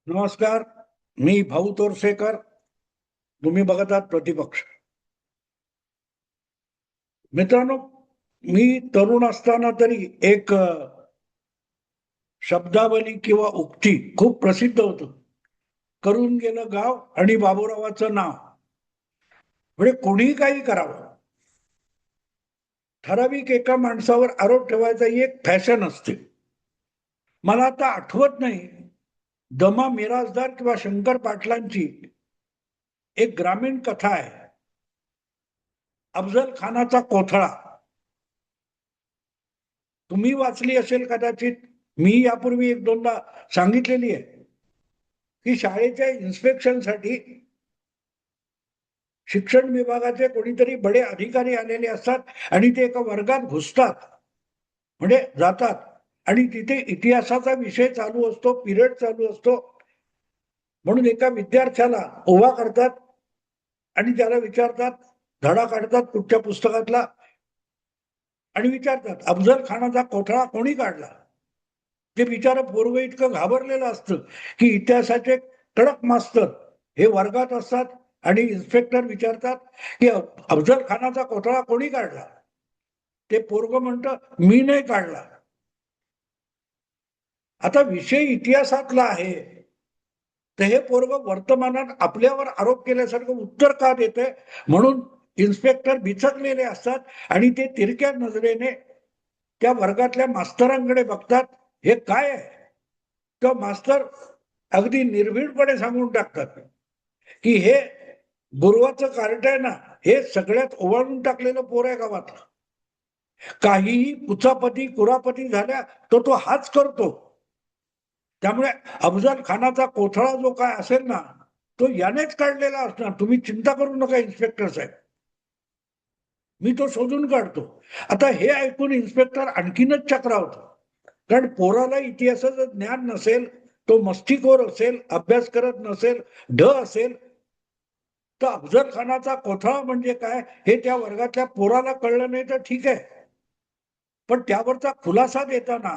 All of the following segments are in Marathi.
नमस्कार. मी भाऊ तोरसेकर. तुम्ही बघत आहात प्रतिपक्ष. मित्रांनो, मी तरुण असताना तरी एक शब्दावली किंवा उक्ती खूप प्रसिद्ध होतं. करून गेलं गाव आणि बाबूरावाचं नाव. म्हणजे कोणीही काही करावं, ठराविक एका माणसावर आरोप ठेवायचा ही एक फॅशन असते. मला आता आठवत नाही, दमा मिराजदार किंवा शंकर पाटलांची एक ग्रामीण कथा आहे, अफजल खानाचा कोथळा. तुम्ही वाचली असेल कदाचित. मी यापूर्वी एक दोनदा सांगितलेली आहे की शाळेच्या इन्स्पेक्शनसाठी शिक्षण विभागाचे कोणीतरी बडे अधिकारी आलेले असतात आणि ते एका वर्गात घुसतात, म्हणजे जातात, आणि तिथे इतिहासाचा विषय चालू असतो, पिरियड चालू असतो. म्हणून एका विद्यार्थ्याला उभा करतात आणि त्याला विचारतात, धडा काढतात कुठच्या पुस्तकातला, आणि विचारतात अफजल खानाचा कोथळा कोणी काढला. ते बिचारं पोरग इतकं घाबरलेलं असतं की इतिहासाचे कडक मास्तर हे वर्गात असतात आणि इन्स्पेक्टर विचारतात की अफजल खानाचा कोथळा कोणी काढला. ते पोरग म्हणतं मी नाही काढला. आता विषय इतिहासातला आहे, तर हे पोरग वर्तमानात आपल्यावर आरोप केल्यासारखं उत्तर का देते. म्हणून इन्स्पेक्टर बिचकलेले असतात आणि ते तिरक्या नजरेने त्या वर्गातल्या मास्तरांकडे बघतात. हे काय आहे. तर मास्तर अगदी निर्भीडपणे सांगून टाकतात की हे गुरुवाचं कार्ट आहे ना, हे सगळ्यात ओवाळून टाकलेलं पोर आहे गावातलं. काहीही कुचापती कुरापती झाल्या तर तो हाच करतो. त्यामुळे अफजल खानाचा कोथळा जो काय असेल ना, तो यानेच काढलेला असणार. तुम्ही चिंता करू नका इन्स्पेक्टर साहेब, मी तो शोधून काढतो. आता हे ऐकून इन्स्पेक्टर आणखीनच चक्रावतो. कारण पोराला इतिहासाचं ज्ञान नसेल, तो मस्तीखोर असेल, अभ्यास करत नसेल, ढ असेल, तर अफजल खानाचा कोथळा म्हणजे काय हे त्या वर्गातल्या पोराला कळलं नाही तर ठीक आहे. पण त्यावरचा खुलासा देताना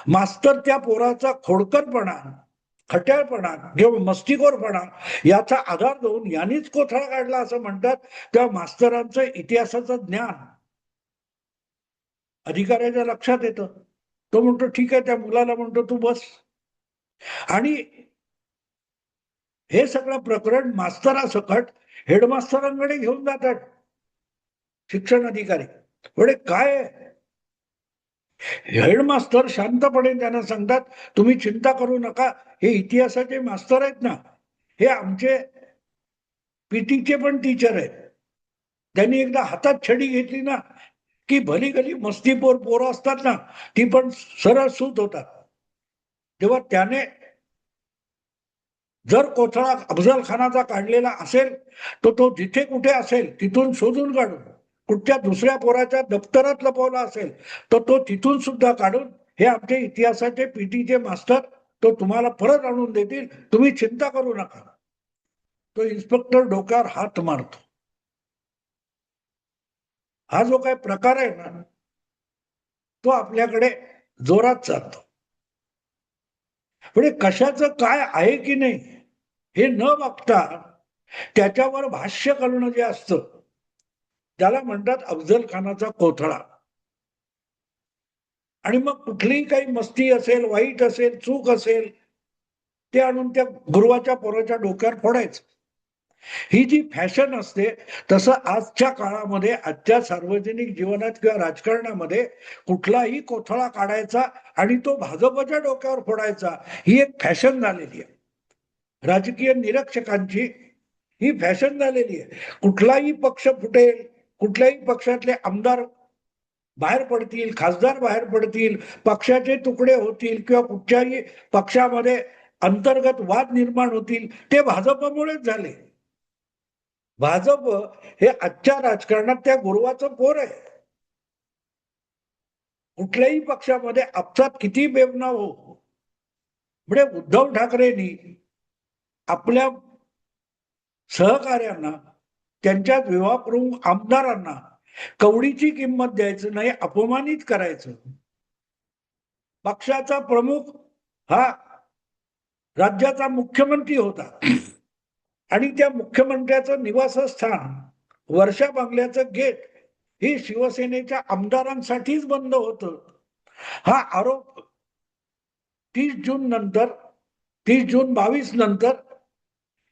मास्तर त्या पोराचा खोडकरपणा, खट्याळपणा किंवा मस्तीखोरपणा याचा आधार देऊन यांनीच कोथळा काढला असं म्हणतात. त्या मास्तरांचं इतिहासाचं ज्ञान अधिकाऱ्याच्या लक्षात येतं. तो म्हणतो ठीक आहे, त्या मुलाला म्हणतो तू बस. आणि हे सगळं प्रकरण मास्तरासकट हेडमास्तरांकडे घेऊन जातात शिक्षण अधिकारी. म्हणजे काय आहे? हेडमास्तर शांतपणे त्यांना सांगतात, तुम्ही चिंता करू नका, हे इतिहासाचे मास्तर आहेत ना, हे आमचे पीटीचे पण टीचर आहेत. त्यांनी एकदा हातात छडी घेतली ना की भली गली मस्तीपोर पोरं असतात ना, ती पण सरळ सूत होतात. तेव्हा त्याने जर कोथळा अफजल खानाचा काढलेला असेल तर तो जिथे कुठे असेल तिथून शोधून काढून, कुठच्या दुसऱ्या पोराच्या दप्तरात लपवला असेल तर तो तिथून सुद्धा काढून हे आमचे इतिहासाचे पीटीचे मास्टर तो तुम्हाला परत आणून देतील, तुम्ही चिंता करू नका. तो इन्स्पेक्टर डोक्यावर हात मारतो. हा जो काही प्रकार आहे ना, तो आपल्याकडे जोरात चालतो. म्हणजे कशाचं काय आहे की नाही हे न बघता त्याच्यावर भाष्य करणं जे असतं त्याला म्हणतात अफजल खानाचा कोथळा. आणि मग कुठलीही काही मस्ती असेल, वाईट असेल, चूक असेल, ते आणून त्या गुरुवाच्या पोराच्या डोक्यावर फोडायचं. ही जी फॅशन असते, तसं आजच्या काळामध्ये, आजच्या सार्वजनिक जीवनात किंवा राजकारणामध्ये कुठलाही कोथळा काढायचा आणि तो भाजपच्या डोक्यावर फोडायचा, ही एक फॅशन झालेली आहे. राजकीय निरीक्षकांची ही फॅशन झालेली आहे. कुठलाही पक्ष फुटेल, कुठल्याही पक्षातले आमदार बाहेर पडतील, खासदार बाहेर पडतील, पक्षाचे तुकडे होतील किंवा कुठच्याही पक्षामध्ये अंतर्गत वाद निर्माण होतील, ते भाजपमुळेच झाले. भाजप हे आजच्या राजकारणात त्या गुरुवाचं पोर आहे. कुठल्याही पक्षामध्ये आपसात किती बेबनाव हो, म्हणजे उद्धव ठाकरेंनी आपल्या सहकार्यांना, त्यांच्या विवाहप्रमुख आमदारांना कवडीची किंमत द्यायचं नाही, अपमानित करायचं. पक्षाचा प्रमुख हा राज्याचा मुख्यमंत्री होता आणि त्या मुख्यमंत्र्याचं निवासस्थान वर्षा बंगल्याचं गेट हे शिवसेनेच्या आमदारांसाठीच बंद होतं. हा आरोप 30 जून नंतर 30 जून 22 नंतर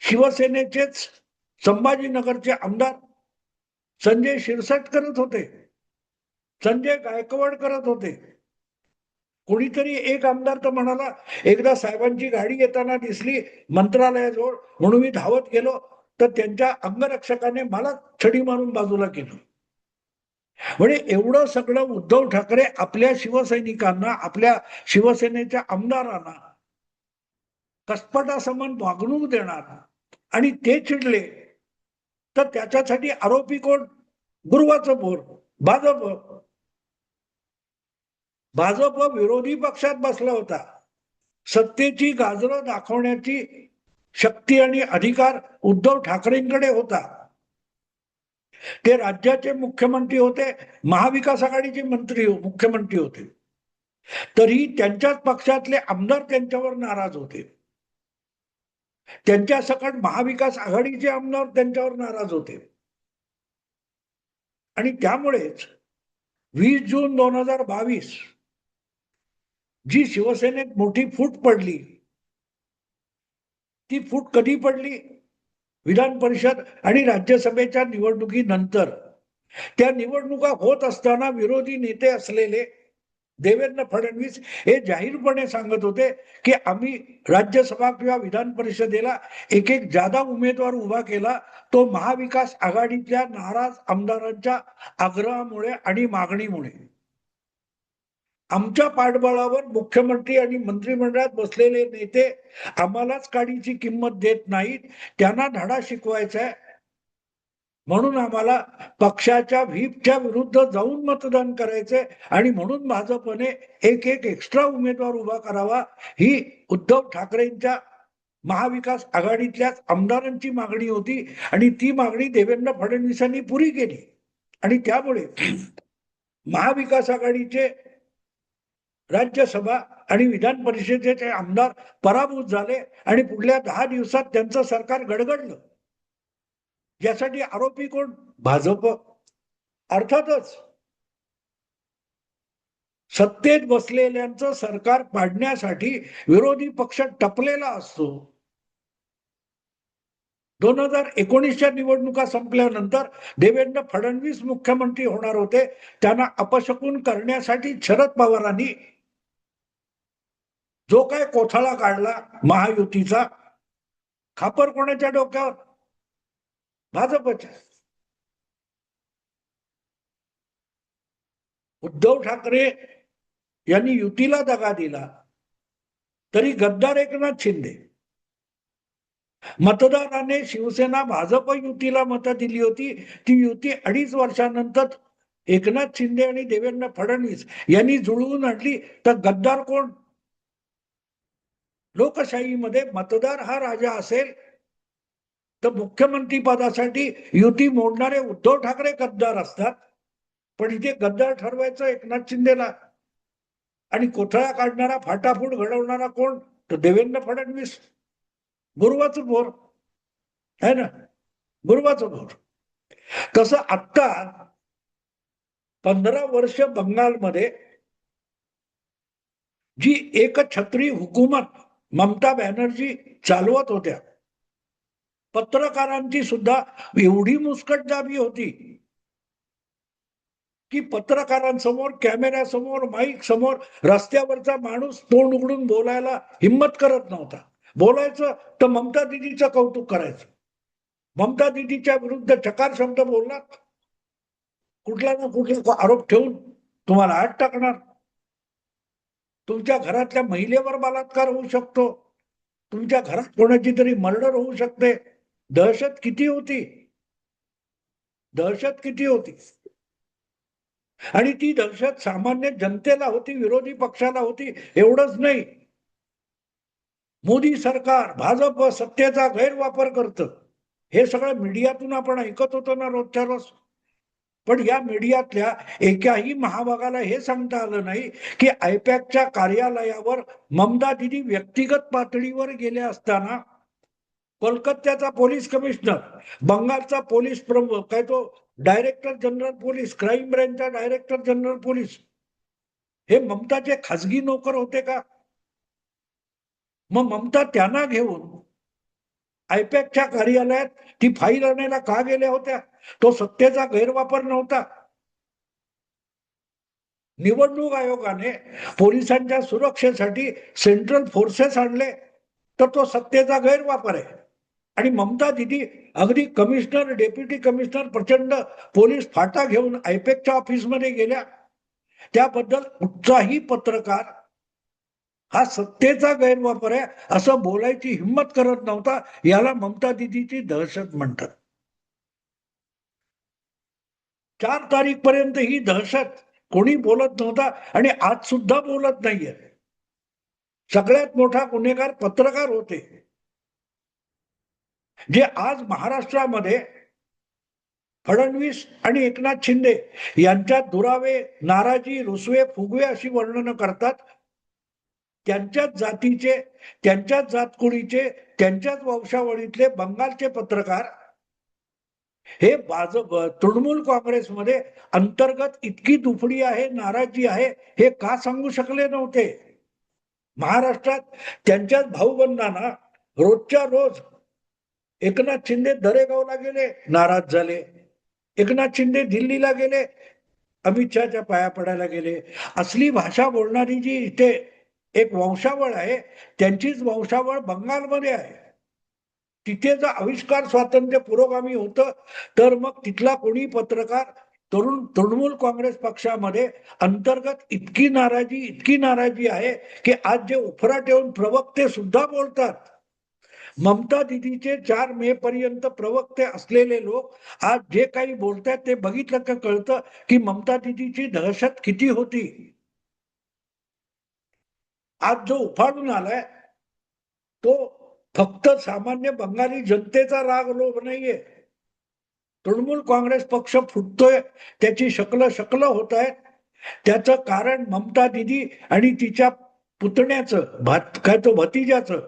शिवसेनेचेच संभाजीनगरचे आमदार संजय शिरसाट करत होते, संजय गायकवाड करत होते. कोणीतरी एक आमदार तर म्हणाला, एकदा साहेबांची गाडी येताना दिसली मंत्रालयाजवळ, म्हणून मी धावत गेलो तर त्यांच्या अंगरक्षकाने मला छडी मारून बाजूला केलं. म्हणजे एवढं सगळं उद्धव ठाकरे आपल्या शिवसैनिकांना, आपल्या शिवसेनेच्या आमदारांना कसपटासमान वागणूक देणार आणि ते चिडले तर त्याच्यासाठी आरोपी कोण? गुरुवाचं पोर भाजप. भाजप विरोधी पक्षात बसला होता. सत्तेची गाजरं दाखवण्याची शक्ती आणि अधिकार उद्धव ठाकरेंकडे होता. ते राज्याचे मुख्यमंत्री होते, महाविकास आघाडीचे मुख्यमंत्री होते. तरी त्यांच्याच पक्षातले आमदार त्यांच्यावर नाराज होते. त्यांच्या सकट महाविकास आघाडीचे आमदार त्यांच्यावर नाराज होते. आणि त्यामुळेच 20 जून 2022 जी शिवसेनेत मोठी फूट पडली, ती फूट कधी पडली? विधान परिषद आणि राज्यसभेच्या निवडणुकीनंतर. त्या निवडणुका होत असताना विरोधी नेते असलेले देवेंद्र फडणवीस हे जाहीरपणे सांगत होते की आम्ही राज्यसभा किंवा विधान परिषदेला एक जादा उमेदवार उभा केला तो महाविकास आघाडीच्या नाराज आमदारांच्या आग्रहामुळे आणि मागणीमुळे. आमच्या पाठबळावर मुख्यमंत्री आणि मंत्रिमंडळात बसलेले नेते आम्हालाच काडीची किंमत देत नाहीत, त्यांना धडा शिकवायचा आहे, म्हणून आम्हाला पक्षाच्या व्हीपच्या विरुद्ध जाऊन मतदान करायचंय आणि म्हणून भाजपने एक एक्स्ट्रा उमेदवार उभा करावा, ही उद्धव ठाकरेंच्या महाविकास आघाडीतल्याच आमदारांची मागणी होती आणि ती मागणी देवेंद्र फडणवीसांनी पुरी केली. आणि त्यामुळे महाविकास आघाडीचे राज्यसभा आणि विधान परिषदेचे आमदार पराभूत झाले आणि पुढल्या 10 दिवसात त्यांचं सरकार गडगडलं. यासाठी आरोपी कोण? भाजप. अर्थातच सत्तेत बसलेल्यांचं सरकार पाडण्यासाठी विरोधी पक्ष टपलेला असतो. 2019च्या निवडणुका संपल्यानंतर देवेंद्र फडणवीस मुख्यमंत्री होणार होते. त्यांना अपशकुन करण्यासाठी शरद पवारांनी जो काय कोथळा काढला महायुतीचा, खापर कोणाच्या डोक्यावर? भाजपच्या. उद्धव ठाकरे यांनी युतीला दगा दिला तरी गद्दार एकनाथ शिंदे. मतदाराने शिवसेना भाजप युतीला मतं दिली होती, ती युती 2.5 वर्षानंतर एकनाथ शिंदे आणि देवेंद्र फडणवीस यांनी जुळवून आणली. तर गद्दार कोण? लोकशाहीमध्ये मतदार हा राजा असेल तर मुख्यमंत्री पदासाठी युती मोडणारे उद्धव ठाकरे गद्दार असतात, पण इथे गद्दार ठरवायचं एकनाथ शिंदेला आणि कोथळा काढणारा फाटाफूट घडवणारा कोण? तर देवेंद्र फडणवीस. गुरुवाचं भोर है ना, गुरुवाचं भोर. तसं आत्ता 15 वर्ष बंगालमध्ये जी एकछत्री हुकूमत ममता बॅनर्जी चालवत होत्या, पत्रकारांची सुद्धा एवढी मुस्कटदाबी होती की पत्रकारांसमोर, कॅमेऱ्यासमोर, माईक समोर रस्त्यावरचा माणूस तोंड उघडून बोलायला हिम्मत करत नव्हता. बोलायचं तर ममता दिदीचं कौतुक करायचं. ममता दिदीच्या विरुद्ध चकार शब्द बोललात, कुठला ना कुठला आरोप ठेवून तुम्हाला आत टाकणार. तुमच्या घरातल्या महिलेवर बलात्कार होऊ शकतो, तुमच्या घरात कोणाची तरी मर्डर होऊ शकते. दहशत किती होती, दहशत किती होती. आणि ती दहशत सामान्य जनतेला होती, विरोधी पक्षाला होती. एवढंच नाही, मोदी सरकार, भाजप सत्तेचा गैरवापर करतं, हे सगळं मीडियातून आपण ऐकत होतो ना रोजच्या रोज. पण या मीडियातल्या एकाही महाभागाला हे सांगता आलं नाही की आयपॅकच्या कार्यालयावर ममता दिदी व्यक्तिगत पातळीवर गेल्या असताना कोलकात्याचा पोलीस कमिशनर, बंगालचा पोलीस प्रमुख, काय तो डायरेक्टर जनरल पोलीस, क्राईम ब्रँचचा डायरेक्टर जनरल पोलीस, हे ममताचे खासगी नोकर होते का? मग ममता त्यांना घेऊन आयपॅकच्या कार्यालयात ती फाईल आणायला का गेल्या होत्या? तो सत्तेचा गैरवापर नव्हता. निवडणूक आयोगाने पोलिसांच्या सुरक्षेसाठी सेंट्रल फोर्सेस आणले तर तो सत्तेचा गैरवापर आहे. आणि ममता दिदी अगदी कमिशनर, डेप्युटी कमिशनर प्रचंड पोलीस फाटा घेऊन आयपॅकच्या ऑफिसमध्ये गेल्या. त्याबद्दल कुठचाही पत्रकार हा सत्तेचा गैरवापर आहे असं बोलायची हिंमत करत नव्हता. याला ममता दिदीची दहशत म्हणतात. 4 तारीख पर्यंत ही दहशत कोणी बोलत नव्हता आणि आज सुद्धा बोलत नाहीये. सगळ्यात मोठा गुन्हेगार पत्रकार होते, जे आज महाराष्ट्रामध्ये फडणवीस आणि एकनाथ शिंदे यांच्यात दुरावे, नाराजी, रुसवे, फुगवे अशी वर्णनं करतात. त्यांच्याच जातीचे, त्यांच्याच जातकुळीचे, त्यांच्याच वंशावळीतले बंगालचे पत्रकार हे भाजप, तृणमूल काँग्रेसमध्ये अंतर्गत इतकी दुफडी आहे, नाराजी आहे, हे का सांगू शकले नव्हते? महाराष्ट्रात त्यांच्याच भाऊबंधांना रोजच्या रोज एकनाथ शिंदे दरेगावला गेले, नाराज झाले. एकनाथ शिंदे दिल्लीला गेले, अमित शहाच्या पाया पडायला गेले. असली भाषा बोलणारी जी इथे एक वंशावळ आहे, त्यांचीच वंशावळ बंगालमध्ये आहे. तिथे जर आविष्कार स्वातंत्र्य पुरोगामी होतं तर मग तिथला कोणी पत्रकार तृणमूल काँग्रेस पक्षामध्ये अंतर्गत इतकी नाराजी आहे की आज जे उफराटेहून प्रवक्ते सुद्धा बोलतात. ममता दिदीचे 4 मे पर्यंत प्रवक्ते असलेले लोक आज जे काही बोलतात ते बघितलं का कळतं की ममता दिदीची दहशत किती होती. आज जो उफाळून आलाय तो फक्त सामान्य बंगाली जनतेचा राग लोभ नाहीये. तृणमूल काँग्रेस पक्ष फुटतोय, त्याची शकलं होत आहेत. त्याचं कारण ममता दिदी आणि तिच्या पुतण्याचं, काय तो भतीजाचं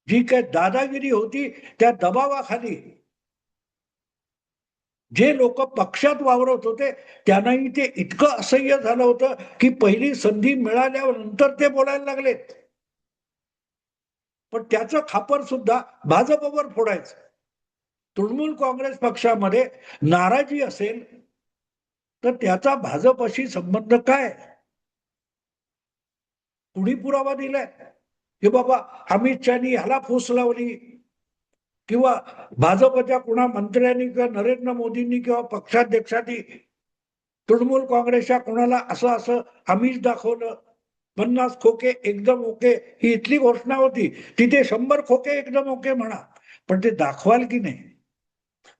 जी काय दादागिरी होती, त्या दबावाखाली जे लोक पक्षात वावरत होते त्यांनाही ते इतकं असह्य झालं होतं की पहिली संधी मिळाल्यावर नंतर ते बोलायला लागलेत. पण त्याचं खापर सुद्धा भाजपवर फोडायचं. तृणमूल काँग्रेस पक्षामध्ये नाराजी असेल तर त्याचा भाजपशी संबंध काय? कुणी पुरावा दिलाय की बाबा अमित शहानी ह्याला फूस लावली किंवा भाजपच्या कुणा मंत्र्यांनी किंवा नरेंद्र मोदींनी किंवा पक्षाध्यक्षांनी तृणमूल काँग्रेसच्या कोणाला असं असं आमिष दाखवलं, 50 खोके एकदम ओके, ही इथली घोषणा होती. तिथे 100 खोके एकदम ओके म्हणा, पण ते दाखवाल की नाही?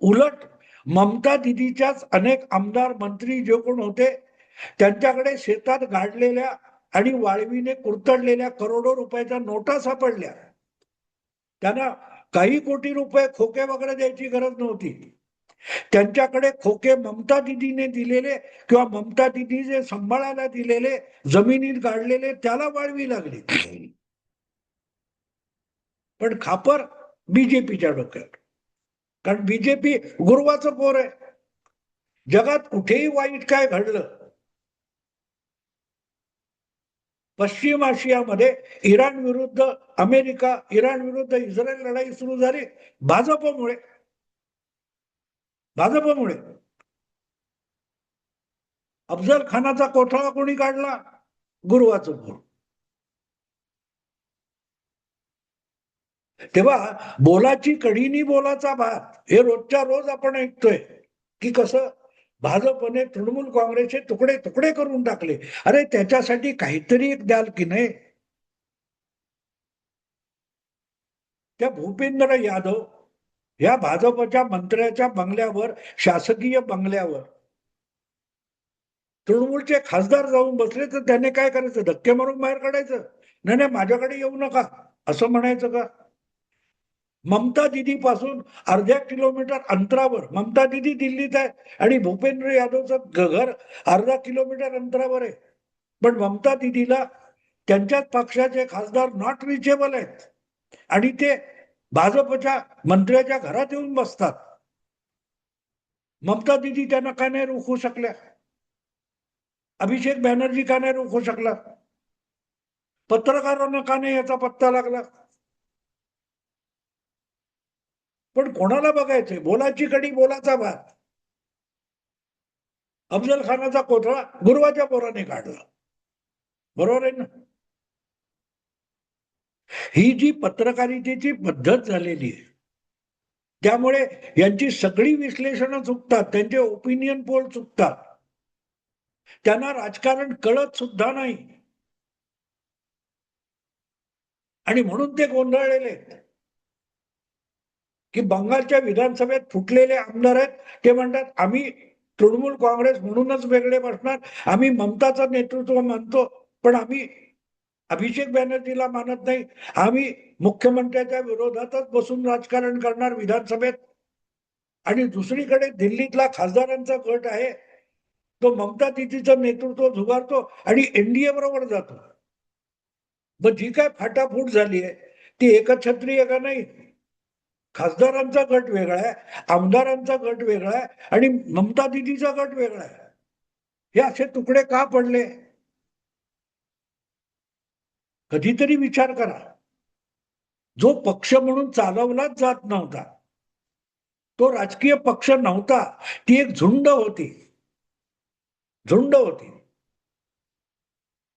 उलट ममता दिदीच्याच अनेक आमदार, मंत्री जे कोण होते त्यांच्याकडे शेतात गाडलेल्या आणि वाळवीने कुरतडलेल्या करोडो रुपयाच्या नोटा सापडल्या. त्यांना काही कोटी रुपये खोके वगैरे द्यायची गरज नव्हती. त्यांच्याकडे खोके ममता दिदीने दिलेले किंवा ममता दिदी जे सांभाळायला दिलेले, जमिनीत गाडलेले, त्याला वाळवी लागली. पण खापर बीजेपीच्या डोक्यात. कारण बीजेपी गुरुवाचं पोर आहे. जगात कुठेही वाईट काय घडलं, पश्चिम आशियामध्ये इराण विरुद्ध अमेरिका, इराण विरुद्ध इस्रायल लढाई सुरू झाली भाजपमुळे. अफजल खानाचा कोठळा कोणी काढला? गुरुवाचं पोर. तेव्हा बोलाची कढीनी बोलाचा भात हे रोजच्या रोज आपण ऐकतोय की कसं भाजपने तृणमूल काँग्रेसचे तुकडे तुकडे करून टाकले. अरे त्याच्यासाठी काहीतरी एक द्याल की नाही? त्या भूपेंद्र यादव या भाजपच्या मंत्र्याच्या बंगल्यावर, शासकीय बंगल्यावर तृणमूलचे खासदार जाऊन बसले तर त्याने काय करायचं? धक्के मारून बाहेर काढायचं? नाही नाही, माझ्याकडे येऊ नका असं म्हणायचं का? ममता दिदी पासून अर्ध्या किलोमीटर अंतरावर, ममता दिदी दिल्लीत आहे आणि भूपेंद्र यादवचं घर अर्धा किलोमीटर अंतरावर आहे. पण ममता दिदीला त्यांच्याच पक्षाचे खासदार नॉट रिचेबल आहेत आणि ते भाजपच्या मंत्र्याच्या घरात येऊन बसतात. ममता दिदी त्यांना का नाही रोखू शकल्या? अभिषेक बॅनर्जी का नाही रोखू शकला? पत्रकारांना का नाही याचा पत्ता लागला? पण कोणाला बघायचंय? बोलाची कडी, बोलाचा भात. अफजल खानाचा कोथळा गुरुवाच्या पोराने काढला. बरोबर आहे ना? ही जी पत्रकारितेची पद्धत झालेली आहे, त्यामुळे यांची सगळी विश्लेषणं चुकतात, त्यांचे ओपिनियन पोल चुकतात. त्यांना राजकारण कळत सुद्धा नाही आणि म्हणून ते गोंधळलेले आहेत. की बंगालच्या विधानसभेत फुटलेले आमदार आहेत, ते म्हणतात आम्ही तृणमूल काँग्रेस म्हणूनच वेगळे बसणार, आम्ही ममताचं नेतृत्व मानतो, पण आम्ही अभिषेक बॅनर्जीला मानत नाही, आम्ही मुख्यमंत्र्याच्या विरोधातच बसून राजकारण करणार विधानसभेत. आणि दुसरीकडे दिल्लीतला खासदारांचा गट आहे, तो ममता दिदीचं नेतृत्व झुगारतो आणि एनडीए बरोबर जातो. मग जी काय फाटाफूट झाली आहे ती एकछत्रीय का नाही? खासदारांचा गट वेगळा आहे, आमदारांचा गट वेगळा आहे आणि ममता दिदीचा गट वेगळा आहे. हे असे तुकडे का पडले? कधीतरी विचार करा. जो पक्ष म्हणून चालवलाच जात नव्हता, तो राजकीय पक्ष नव्हता, ती एक झुंड होती. झुंड होती.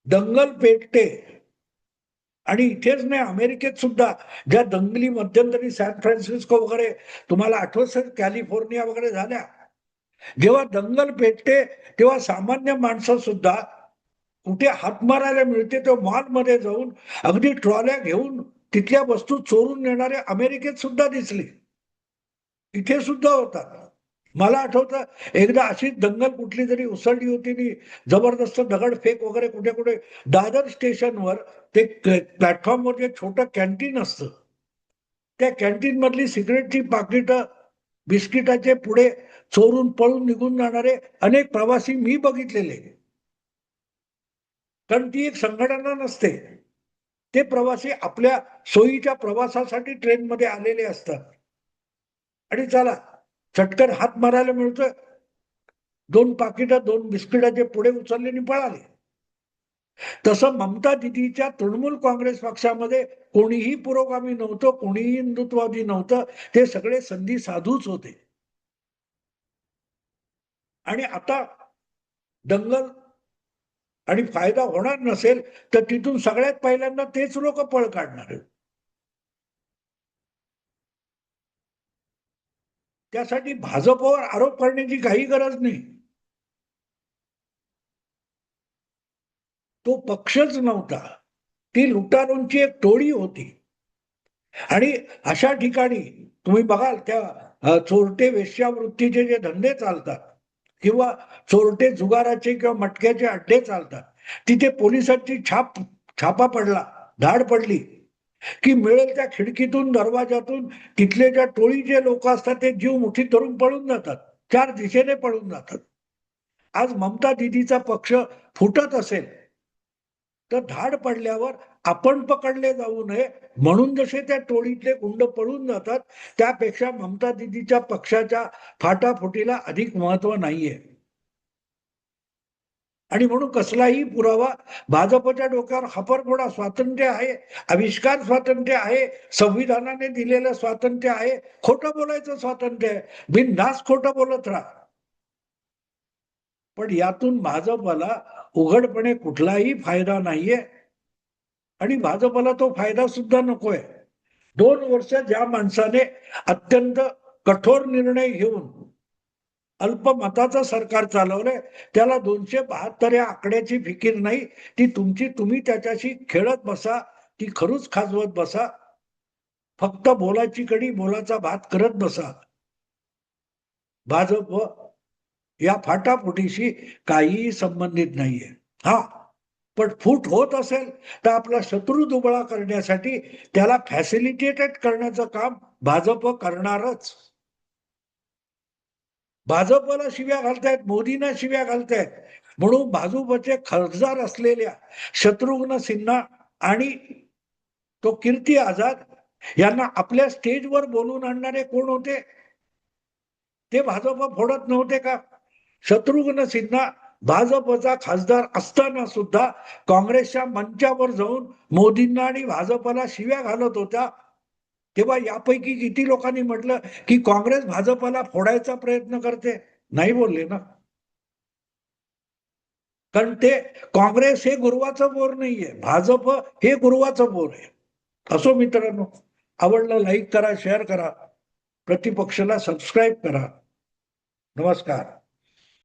दंगल पेटते आणि इथेच नाही, अमेरिकेत सुद्धा ज्या दंगली मध्यंतरी सॅन फ्रान्सिस्को वगैरे, तुम्हाला आठवत असेल कॅलिफोर्निया वगैरे झाल्या, जेव्हा दंगल पेटते तेव्हा सामान्य माणसं सुद्धा कुठे हात मारायला मिळते तो मॉलमध्ये जाऊन अगदी ट्रॉल्या घेऊन तिथल्या वस्तू चोरून नेणारे अमेरिकेत सुद्धा दिसले. इथे सुद्धा होतात. मला आठवतं एकदा अशीच दंगल कुठली तरी उसळली होती आणि जबरदस्त दगडफेक वगैरे कुठे कुठे. दादर स्टेशनवर ते प्लॅटफॉर्मवर जे छोटं कॅन्टीन असतं, त्या कॅन्टीन मधली सिगरेटची पाकिटं, बिस्किटाचे पुढे चोरून पळून निघून जाणारे अनेक प्रवासी मी बघितलेले. कारण ती एक संघटना नसते, ते प्रवासी आपल्या सोयीच्या प्रवासासाठी ट्रेनमध्ये आलेले असतात आणि चला चटकन हात मारायला मिळतोय, दोन पाकिटं, दोन बिस्किटाचे पुढे उचलले आणि पळाले. तसं ममता दिदीच्या तृणमूल काँग्रेस पक्षामध्ये कोणीही पुरोगामी नव्हतं, कोणीही हिंदुत्ववादी नव्हतं, ते सगळे संधी साधूच होते. आणि आता दंगल आणि फायदा होणार नसेल तर तिथून सगळ्यात पहिल्यांदा तेच लोक पळ काढणार आहेत. त्यासाठी भाजपवर आरोप करण्याची काही गरज नाही. तो पक्षच नव्हता, ती लुटारूंची एक टोळी होती. आणि अशा ठिकाणी तुम्ही बघाल त्या चोरटे वेश्यावृत्तीचे जे धंदे चालतात किंवा चोरटे जुगाराचे किंवा मटक्याचे अड्डे चालतात, तिथे पोलिसांची छापा पडला, धाड पडली की मिळेल त्या खिडकीतून, दरवाजातून तिथले ज्या टोळीचे लोक असतात ते जीव मुठीत धरून पळून जातात, चार दिशेने पळून जातात. आज ममता दिदीचा पक्ष फुटत असेल तर धाड पडल्यावर आपण पकडले जाऊ नये म्हणून जसे त्या टोळीतले गुंड पळून जातात, त्यापेक्षा ममता दिदीच्या पक्षाच्या फाटाफुटीला अधिक महत्व नाहीये. आणि म्हणून कसलाही पुरावा, भाजपच्या डोक्यावर हपरफोडा स्वातंत्र्य आहे, आविष्कार स्वातंत्र्य आहे, संविधानाने दिलेलं स्वातंत्र्य आहे, खोटं बोलायचं स्वातंत्र्य आहे, बिनधास्त खोटं बोलत राहा. पण यातून भाजपला उघडपणे कुठलाही फायदा नाहीये आणि भाजपला तो फायदा सुद्धा नकोय. 2 वर्ष ज्या माणसाने अत्यंत कठोर निर्णय घेऊन अल्पमताचं सरकार चालवलंय, त्याला 272 या आकड्याची फिकीर नाही. ती तुम्ही त्याच्याशी खेळत बसा, ती खरूच खाजवत बसा, फक्त बोलाची कडी, बोलाचा भात करत बसा. भाजप या फाटाफुटीशी काहीही संबंधित नाहीये. हा, पण फूट होत असेल तर आपला शत्रू दुबळा करण्यासाठी त्याला फॅसिलिटेटेड करण्याचं काम भाजप करणारच. भाजपला शिव्या घालतायत, मोदींना शिव्या घालतायत, म्हणून भाजपचे खासदार असलेल्या शत्रुघ्न सिन्हा आणि तो कीर्ती आझाद यांना आपल्या स्टेजवर बोलून आणणारे कोण होते? ते भाजप फोडत नव्हते का? शत्रुघ्न सिन्हा भाजपचा खासदार असताना सुद्धा काँग्रेसच्या मंचावर जाऊन मोदींना आणि भाजपला शिव्या घालत होता. तेव्हा यापैकी किती लोकांनी म्हटलं की काँग्रेस भाजपला फोडायचा प्रयत्न करते? नाही बोलले ना. कारण ते काँग्रेस हे गुरुवाचं बोर नाहीये, भाजप हे गुरुवाचं बोर आहे. असो मित्रांनो, आवडलं लाईक करा, शेअर करा, प्रतिपक्षाला सबस्क्राईब करा. नमस्कार.